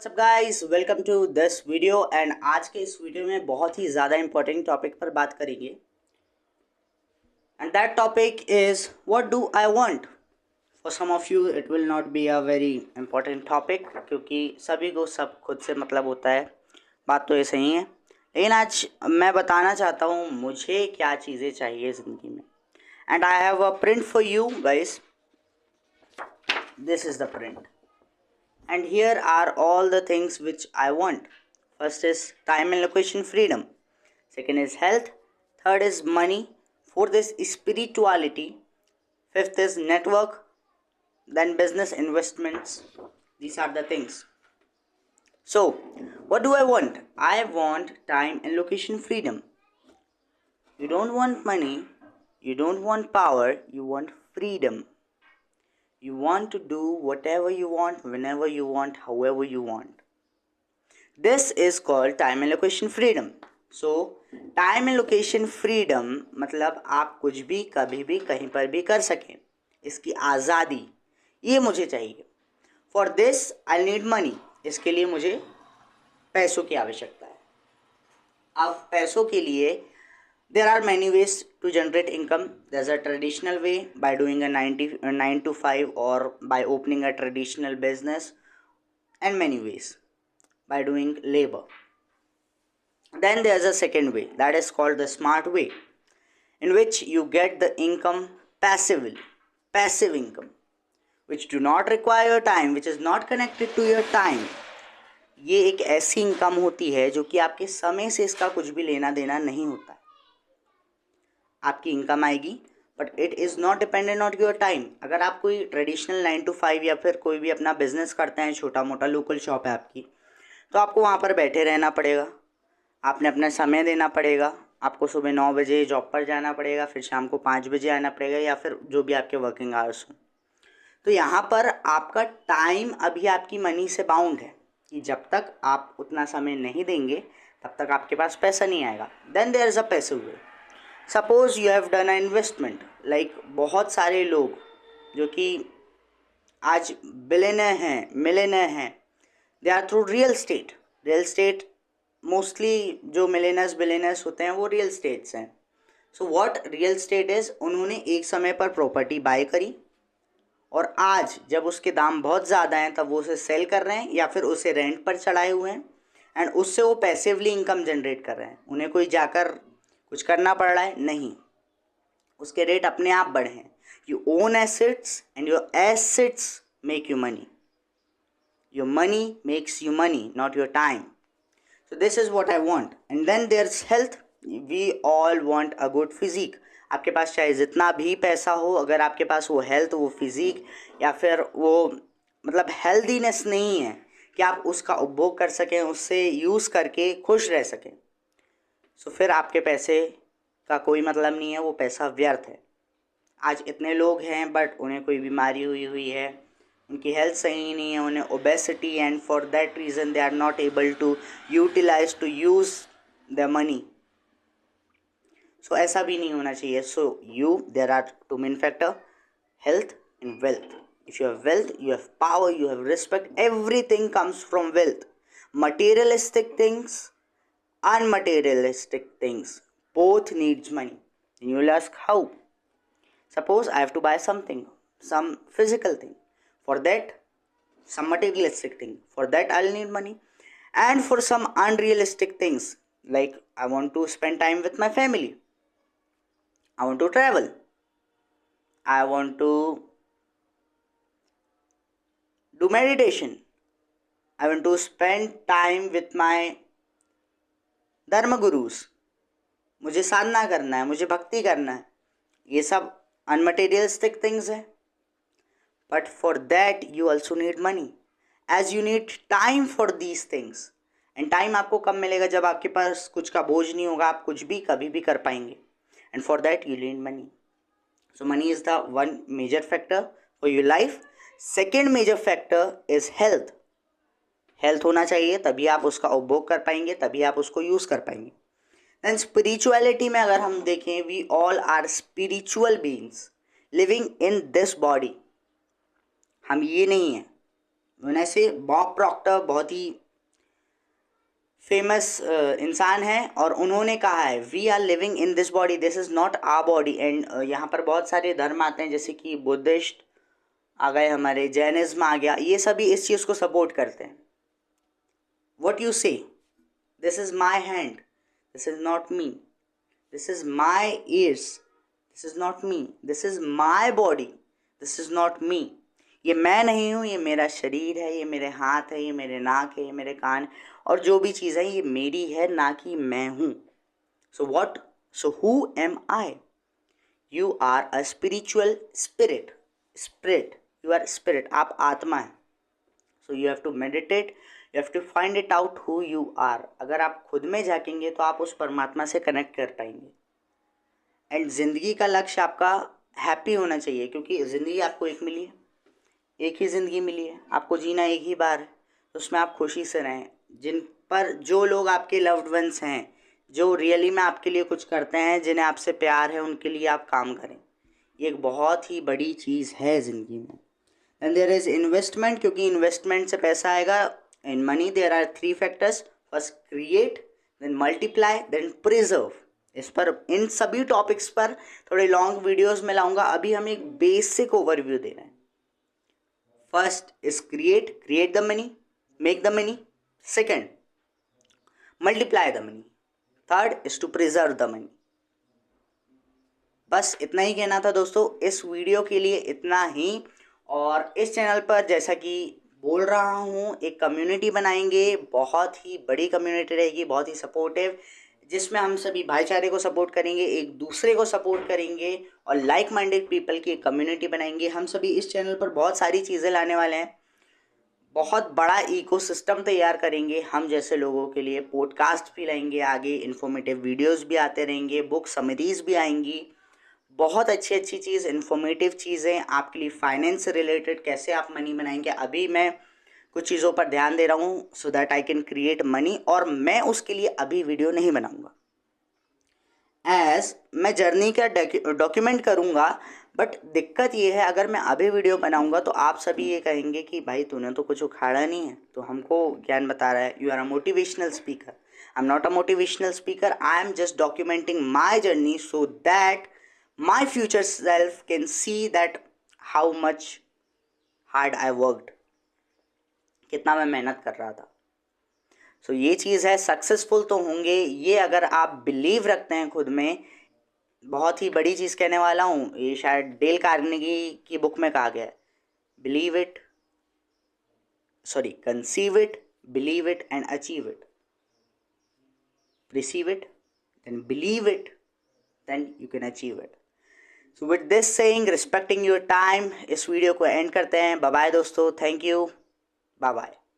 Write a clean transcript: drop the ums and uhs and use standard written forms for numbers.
सब guys welcome to this video and आज के इस वीडियो में बहुत ही ज़्यादा इंपॉर्टेंट टॉपिक पर बात करेंगे and that topic is what do I want. For some of you it will not be a very important topic क्योंकि सभी को सब खुद से मतलब होता है, बात तो ये सही है। लेकिन आज मैं बताना चाहता हूँ मुझे क्या चीज़ें चाहिए ज़िंदगी में and I have a print for you guys. This is the print. And here are all the things which I want. First is time and location freedom. Second is health. Third is money. Fourth is spirituality. Fifth is network. Then business investments. These are the things. So, what do I want? I want time and location freedom. You don't want money. You don't want power. You want freedom. You want to do whatever you want, whenever you want, however you want. This is called time and location freedom. So, time and location freedom मतलब आप कुछ भी कभी भी कहीं पर भी कर सकें, इसकी आज़ादी, ये मुझे चाहिए. For this I need money. इसके लिए मुझे पैसों की आवश्यकता है. अब पैसों के लिए there are many ways to generate income. There's a traditional way by doing a 9 to 5 or by opening a traditional business, and many ways by doing labor. Then there's a second way that is called the smart way, in which you get the income passively, passive income, which do not require time, which is not connected to your time. ये एक ऐसी income होती है जो कि आपके समय से इसका कुछ भी लेना देना नहीं होता है. आपकी इनकम आएगी but it is not dependent on your time. अगर आप कोई ट्रेडिशनल 9 to 5 या फिर कोई भी अपना बिजनेस करते हैं, छोटा मोटा लोकल शॉप है आपकी, तो आपको वहाँ पर बैठे रहना पड़ेगा, आपने अपना समय देना पड़ेगा, आपको सुबह 9 बजे जॉब पर जाना पड़ेगा, फिर शाम को 5 बजे आना पड़ेगा या फिर जो भी आपके वर्किंग आवर्स हों. तो यहाँ पर आपका टाइम अभी आपकी मनी से बाउंड है कि जब तक आप उतना समय नहीं देंगे तब तक आपके पास पैसा नहीं आएगा. Then there is a passive way. Suppose you have done a investment, like बहुत सारे लोग जो कि आज बिलियनर हैं, मिलियनर हैं, they are through real estate. Real estate mostly जो मिलियनर्स बिलियनर्स होते हैं वो रियल स्टेट्स हैं. So what real estate is, उन्होंने एक समय पर प्रॉपर्टी बाय करी और आज जब उसके दाम बहुत ज़्यादा हैं तब वो उसे सेल कर रहे हैं या फिर उसे रेंट पर चढ़ाए हुए हैं एंड उससे वो पैसिवली इनकम जनरेट कर रहे हैं. उन्हें कोई जाकर कुछ करना पड़ रहा है नहीं, उसके रेट अपने आप बढ़े हैं. You own assets and your assets make you money. Your money makes you money, not your time. So this is what I want. And then there is health. We all want a good physique. आपके पास चाहे जितना भी पैसा हो, अगर आपके पास वो हेल्थ, वो फिजिक या फिर वो मतलब हेल्दीनेस नहीं है कि आप उसका उपभोग कर सकें, उससे यूज़ करके खुश रह सकें, सो फिर आपके पैसे का कोई मतलब नहीं है, वो पैसा व्यर्थ है. आज इतने लोग हैं बट उन्हें कोई बीमारी हुई है, उनकी हेल्थ सही नहीं है, उन्हें obesity, and for that reason they are not able to utilize to use the money. So ऐसा भी नहीं होना चाहिए. So there are two main factor, health and wealth. If you have wealth, you have power, you have respect, everything comes from wealth. Materialistic things, unmaterialistic things, both needs money. And you will ask how. Suppose I have to buy something, some physical thing. For that, some materialistic thing. For that I'll need money. And for some unrealistic things, like I want to spend time with my family, I want to travel, I want to do meditation, I want to spend time with my धर्म guru's, मुझे साधना करना है, मुझे भक्ति करना है. ये सब अनमटेरियलिस्टिक थिंग्स है. But for that you also need money, as you need time for these things. And time आपको कब मिलेगा? जब आपके पास कुछ का बोझ नहीं होगा, आप कुछ भी कभी भी कर पाएंगे. And for that you need money. So money is the one major factor for your life. Second major factor is health. Health होना चाहिए, तभी आप उसका उपभोग कर पाएंगे, तभी आप उसको यूज़ कर पाएंगे. देन स्पिरिचुअलिटी में अगर हम देखें, we all are spiritual beings living in this body. हम ये नहीं हैं, व्हेन आई से बॉब प्रॉक्टर बहुत ही फेमस इंसान है और उन्होंने कहा है we are living in this body, this is not our body. And यहाँ पर बहुत सारे धर्म आते हैं जैसे कि बुद्धिस्ट आ गए, हमारे जैनिज्म आ गया, ये सभी इस चीज़ को सपोर्ट करते हैं। व्हाट यू से, this is my hand, this is not me, this is my years, this is not me, this is my body, this is not me. ये मैं नहीं हूँ, ये मेरा शरीर है, ये मेरे हाथ है, ये मेरे नाक है, ये मेरे कान, और जो भी चीज़ है ये मेरी है, ना कि मैं हूँ। So who am I? You are a spiritual spirit, you are spirit, आप आत्मा है। So you have to meditate, you have to find it out who you are. अगर आप खुद में झाँकेंगे तो आप उस परमात्मा से कनेक्ट कर पाएंगे। एंड ज़िंदगी का लक्ष्य आपका हैप्पी होना चाहिए, क्योंकि ज़िंदगी आपको एक मिली है, एक ही ज़िंदगी मिली है, आपको जीना एक ही बार है, तो उसमें आप खुशी से रहें। जिन पर जो लोग आपके लव्ड वंस हैं, जो रियली में आपके लिए कुछ करते हैं, जिन्हें आपसे प्यार है, उनके लिए आप काम करें। ये एक बहुत ही बड़ी चीज़ है ज़िंदगी में। एंड देयर इज़ इन्वेस्टमेंट, क्योंकि इन्वेस्टमेंट से पैसा आएगा। In money there are 3 factors, first create, then multiply, then preserve. इस पर, इन सभी टॉपिक्स पर थोड़े लॉन्ग वीडियोस में लाऊंगा। अभी हम एक बेसिक ओवरव्यू दे रहे हैं। First is create the money, make the money. Second, multiply the money. Third is to preserve the money. बस इतना ही कहना था दोस्तों, इस वीडियो के लिए इतना ही। और इस चैनल पर जैसा कि बोल रहा हूँ, एक कम्युनिटी बनाएंगे, बहुत ही बड़ी कम्युनिटी रहेगी, बहुत ही सपोर्टिव, जिसमें हम सभी भाईचारे को सपोर्ट करेंगे, एक दूसरे को सपोर्ट करेंगे और लाइक माइंडेड पीपल की एक कम्युनिटी बनाएंगे। हम सभी इस चैनल पर बहुत सारी चीज़ें लाने वाले हैं, बहुत बड़ा इकोसिस्टम तैयार करेंगे हम जैसे लोगों के लिए। पॉडकास्ट भी लाएंगे आगे, इन्फॉर्मेटिव वीडियोस भी आते रहेंगे, बुक समरीज भी आएंगी, बहुत अच्छी अच्छी चीज़, इन्फॉर्मेटिव चीज़ें आपके लिए, फाइनेंस से रिलेटेड, कैसे आप मनी बनाएंगे। अभी मैं कुछ चीज़ों पर ध्यान दे रहा हूँ so that I can create money, और मैं उसके लिए अभी वीडियो नहीं बनाऊँगा। एज मैं जर्नी का डॉक्यूमेंट करूँगा, बट दिक्कत ये है अगर मैं अभी वीडियो बनाऊँगा तो आप सभी ये कहेंगे कि भाई तूने तो कुछ उखाड़ा नहीं है, तो हमको ज्ञान बता रहा है। You are a motivational speaker. I am not a motivational speaker, I am just documenting my journey so that my future self can see that how much hard I worked, कितना मैं मेहनत कर रहा था। सो ये चीज़ है, सक्सेसफुल तो होंगे ये अगर आप बिलीव रखते हैं खुद में। बहुत ही बड़ी चीज़ कहने वाला हूँ, ये शायद डेल कार्नेगी की बुक में कहा गया है, believe it, sorry, conceive it, believe it and achieve it, receive it, then believe it, then you can achieve it. So with this saying, respecting your time, इस वीडियो को end करते हैं। Bye bye दोस्तों, thank you, bye bye.